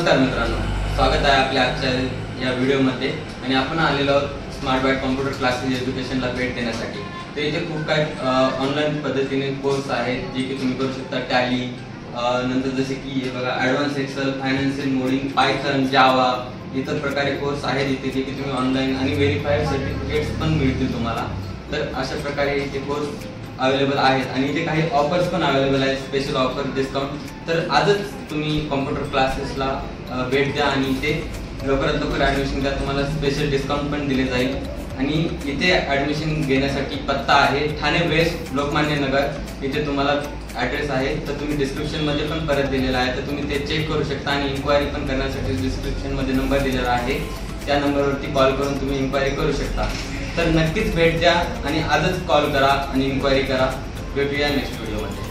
नमस्कार मित्रांनो, स्वागत आहे आपल्या आजच्या या व्हिडिओमध्ये आणि आपण आलेलो आहोत स्मार्ट बाईट कॉम्प्युटर क्लासेस एज्युकेशनला भेट देण्यासाठी। तर इथे खूप काही ऑनलाईन पद्धतीने कोर्स आहेत जे की तुम्ही करू शकता। टॅली नंतर जसे की हे बघा advance excel, financial modelling, Python, Java इतर प्रकारे कोर्स आहेत इथे जे की तुम्ही ऑनलाईन आणि व्हेरीफाईड सर्टिफिकेट्स पण मिळतील तुम्हाला। तर अशा प्रकारे इथे कोर्स अवेलेबल आहेत आणि इथे काही ऑफर्स पण अवेलेबल आहेत, स्पेशल ऑफर, डिस्काउंट। तर आजच तुम्ही कॉम्प्युटर क्लासेसला भेट द्या आणि इथे लवकरात लवकर ॲडमिशन घ्या, तुम्हाला स्पेशल डिस्काउंट पण दिले जाईल। आणि इथे ॲडमिशन घेण्यासाठी पत्ता आहे ठाणे वेस्ट, लोकमान्य नगर, इथे तुम्हाला ॲड्रेस आहे। तर तुम्ही डिस्क्रिप्शनमध्ये पण परत दिलेला आहे, तर तुम्ही ते चेक करू शकता आणि इन्क्वायरी पण करण्यासाठी डिस्क्रिप्शनमध्ये नंबर दिलेला आहे, त्या नंबरवरती कॉल करून तुम्ही इन्क्वायरी करू शकता। तर नक्कीच भेट द्या आणि आजच कॉल करा आणि इन्क्वायरी करा। भेटूया नेक्स्ट व्हिडिओमध्ये।